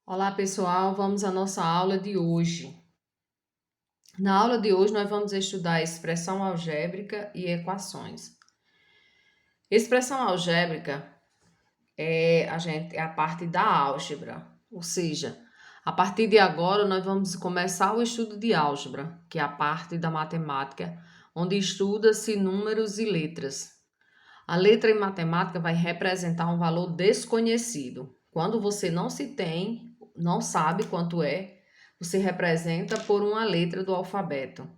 Olá, pessoal, vamos à nossa aula de hoje. Na aula de hoje, nós vamos estudar expressão algébrica e equações. Expressão algébrica é a parte da álgebra, ou seja, a partir de agora nós vamos começar o estudo de álgebra, que é a parte da matemática, onde estuda-se números e letras. A letra em matemática vai representar um valor desconhecido. Quando você não sabe quanto é, você representa por uma letra do alfabeto.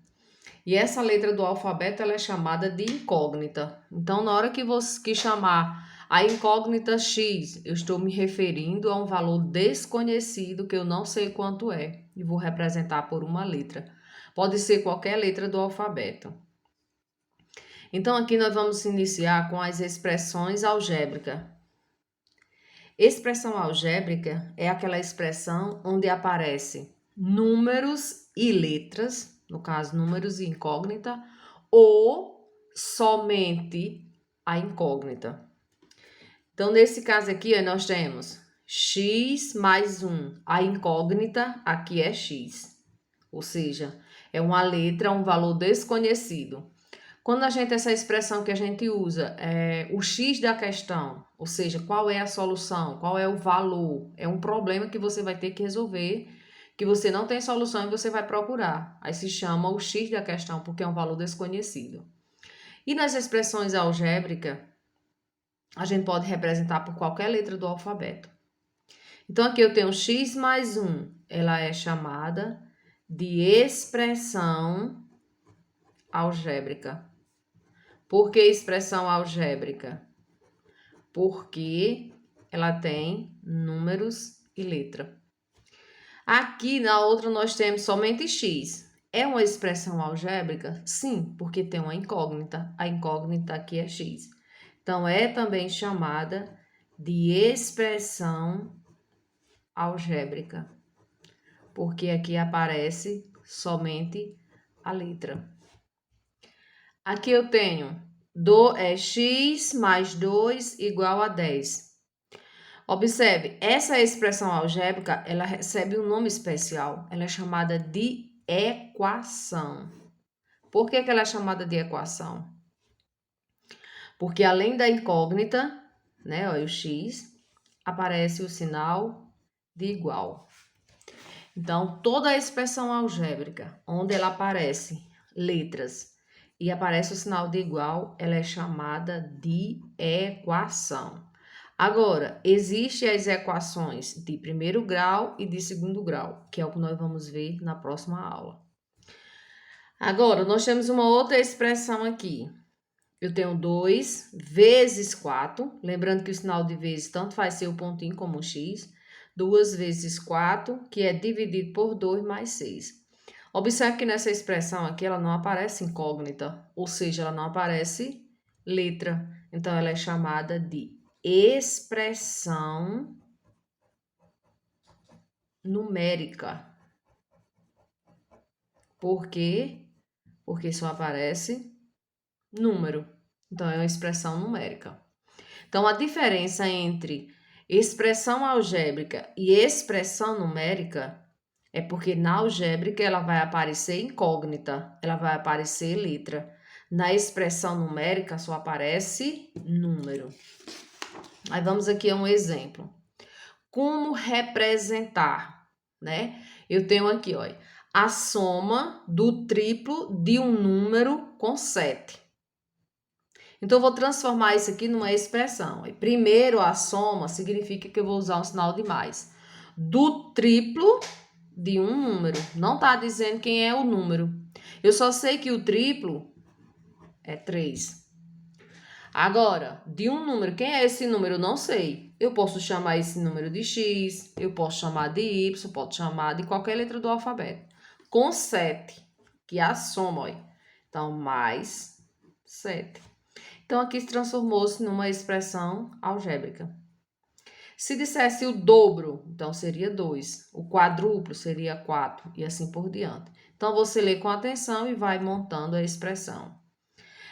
E essa letra do alfabeto ela é chamada de incógnita. Então, na hora que você chamar a incógnita X, eu estou me referindo a um valor desconhecido que eu não sei quanto é e vou representar por uma letra. Pode ser qualquer letra do alfabeto. Então, aqui nós vamos iniciar com as expressões algébricas. Expressão algébrica é aquela expressão onde aparecem números e letras, no caso, números e incógnita, ou somente a incógnita. Então, nesse caso aqui, nós temos x mais 1. A incógnita aqui é x, ou seja, é uma letra, um valor desconhecido. Quando essa expressão que a gente usa é o X da questão, ou seja, qual é a solução, qual é o valor, é um problema que você vai ter que resolver, que você não tem solução e você vai procurar. Aí se chama o X da questão, porque é um valor desconhecido. E nas expressões algébricas, a gente pode representar por qualquer letra do alfabeto. Então aqui eu tenho x mais 1, ela é chamada de expressão algébrica. Por que expressão algébrica? Porque ela tem números e letra. Aqui na outra nós temos somente x. É uma expressão algébrica? Sim, porque tem uma incógnita. A incógnita aqui é x. Então, é também chamada de expressão algébrica, porque aqui aparece somente a letra. Aqui eu tenho x mais 2 igual a 10. Observe, essa expressão algébrica, ela recebe um nome especial. Ela é chamada de equação. Por que ela é chamada de equação? Porque além da incógnita, né, o x, aparece o sinal de igual. Então, toda a expressão algébrica, onde ela aparece letras e aparece o sinal de igual, ela é chamada de equação. Agora, existem as equações de primeiro grau e de segundo grau, que é o que nós vamos ver na próxima aula. Agora, nós temos uma outra expressão aqui. Eu tenho 2 vezes 4, lembrando que o sinal de vezes tanto faz ser o pontinho como o x. 2 vezes 4, que é dividido por 2 mais 6. Observe que nessa expressão aqui, ela não aparece incógnita, ou seja, ela não aparece letra. Então, ela é chamada de expressão numérica. Por quê? Porque só aparece número. Então, é uma expressão numérica. Então, a diferença entre expressão algébrica e expressão numérica é porque na algébrica ela vai aparecer incógnita, ela vai aparecer letra. Na expressão numérica só aparece número. Aí vamos aqui a um exemplo. Como representar, né? Eu tenho aqui, olha, a soma do triplo de um número com 7. Então, eu vou transformar isso aqui numa expressão. Primeiro, a soma significa que eu vou usar um sinal de mais. Do triplo de um número. Não está dizendo quem é o número. Eu só sei que o triplo é 3. Agora, de um número, quem é esse número? Eu não sei. Eu posso chamar esse número de x, eu posso chamar de y, posso chamar de qualquer letra do alfabeto. Com 7, que é a soma, olha. Então, mais 7. Então, aqui se transformou-se numa expressão algébrica. Se dissesse o dobro, então seria 2. O quadruplo seria 4 e assim por diante. Então, você lê com atenção e vai montando a expressão.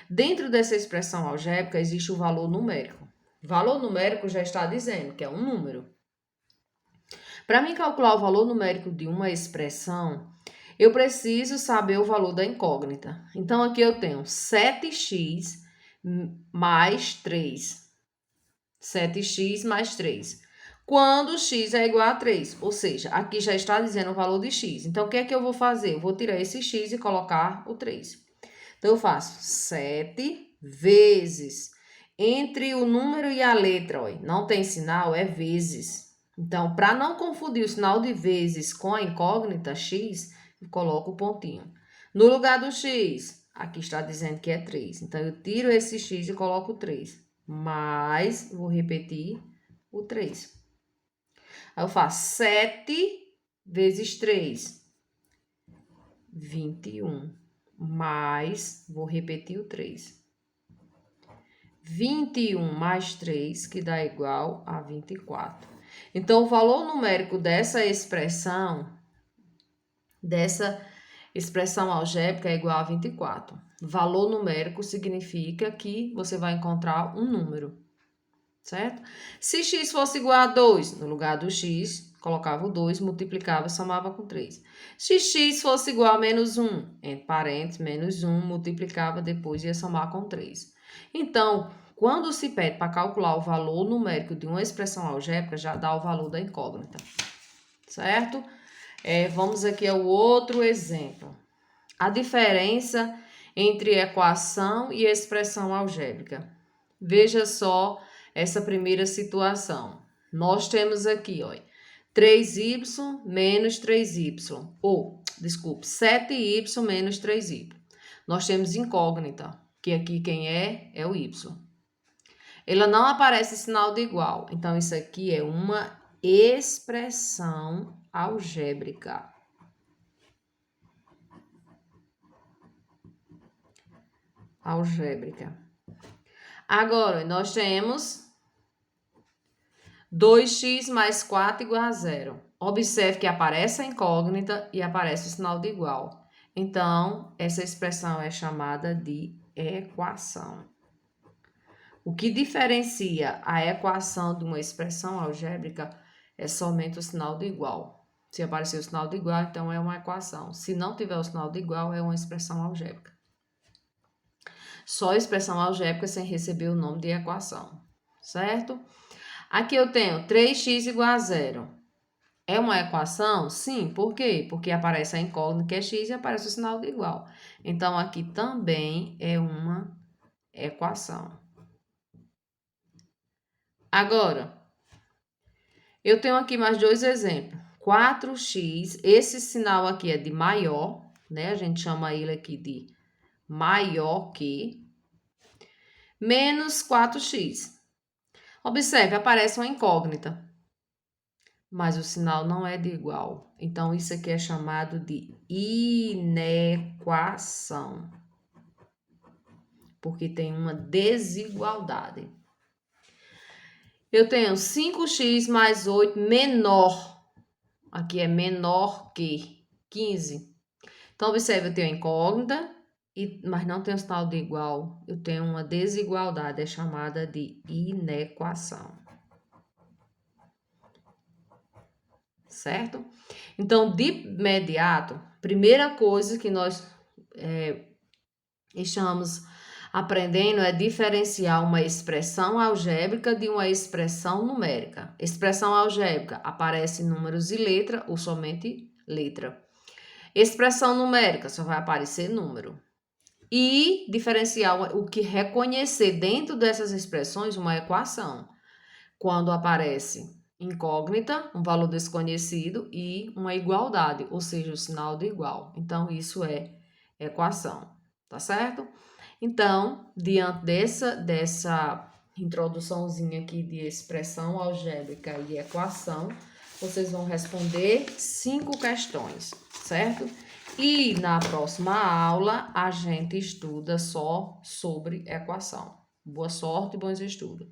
Dentro dessa expressão algébrica existe o valor numérico. Valor numérico já está dizendo que é um número. Para mim calcular o valor numérico de uma expressão, eu preciso saber o valor da incógnita. Então, aqui eu tenho 7x mais 3. 7x mais 3. Quando x é igual a 3, ou seja, aqui já está dizendo o valor de x. Então, o que é que eu vou fazer? Eu vou tirar esse x e colocar o 3. Então, eu faço 7 vezes. Entre o número e a letra, ó, não tem sinal, é vezes. Então, para não confundir o sinal de vezes com a incógnita x, eu coloco o pontinho. No lugar do x, aqui está dizendo que é 3. Então, eu tiro esse x e coloco 3. Mais, vou repetir, o 3. Aí eu faço 7 vezes 3, 21. Mais, vou repetir o 3. 21 mais 3, que dá igual a 24. Então, o valor numérico dessa expressão algébrica é igual a 24. Valor numérico significa que você vai encontrar um número, certo? Se x fosse igual a 2, no lugar do x, colocava o 2, multiplicava, somava com 3. Se x fosse igual a menos 1, entre parênteses, menos 1, multiplicava, depois ia somar com 3. Então, quando se pede para calcular o valor numérico de uma expressão algébrica, já dá o valor da incógnita, certo? Vamos aqui ao outro exemplo. A diferença entre equação e expressão algébrica. Veja só essa primeira situação. Nós temos aqui, ó, 3y menos 3y, ou, desculpe, 7y menos 3y. Nós temos incógnita, que aqui quem é o y. Ela não aparece sinal de igual, então isso aqui é uma expressão algébrica. Agora, nós temos 2x mais 4 igual a 0. Observe que aparece a incógnita e aparece o sinal de igual. Então, essa expressão é chamada de equação. O que diferencia a equação de uma expressão algébrica é somente o sinal de igual. Se aparecer o sinal de igual, então é uma equação. Se não tiver o sinal de igual, é uma expressão algébrica. Só expressão algébrica sem receber o nome de equação, certo? Aqui eu tenho 3x igual a 0. É uma equação? Sim, por quê? Porque aparece a incógnita que é x e aparece o sinal de igual. Então, aqui também é uma equação. Agora, eu tenho aqui mais dois exemplos. 4x, esse sinal aqui é de maior, né? A gente chama ele aqui de maior que, menos 4x. Observe, aparece uma incógnita, mas o sinal não é de igual. Então, isso aqui é chamado de inequação, porque tem uma desigualdade. Eu tenho 5x mais 8 menor, aqui é menor que 15. Então, observe, eu tenho a incógnita, mas não tenho sinal de igual. Eu tenho uma desigualdade, é chamada de inequação. Certo? Então, de imediato, primeira coisa que nós estamos aprendendo é diferenciar uma expressão algébrica de uma expressão numérica. Expressão algébrica aparece números e letra ou somente letra. Expressão numérica só vai aparecer número. E diferenciar o que reconhecer dentro dessas expressões uma equação. Quando aparece incógnita, um valor desconhecido e uma igualdade, ou seja, o sinal de igual. Então, isso é equação, tá certo? Então, diante dessa introduçãozinha aqui de expressão algébrica e equação, vocês vão responder 5 questões, certo? E na próxima aula, a gente estuda só sobre equação. Boa sorte e bons estudos!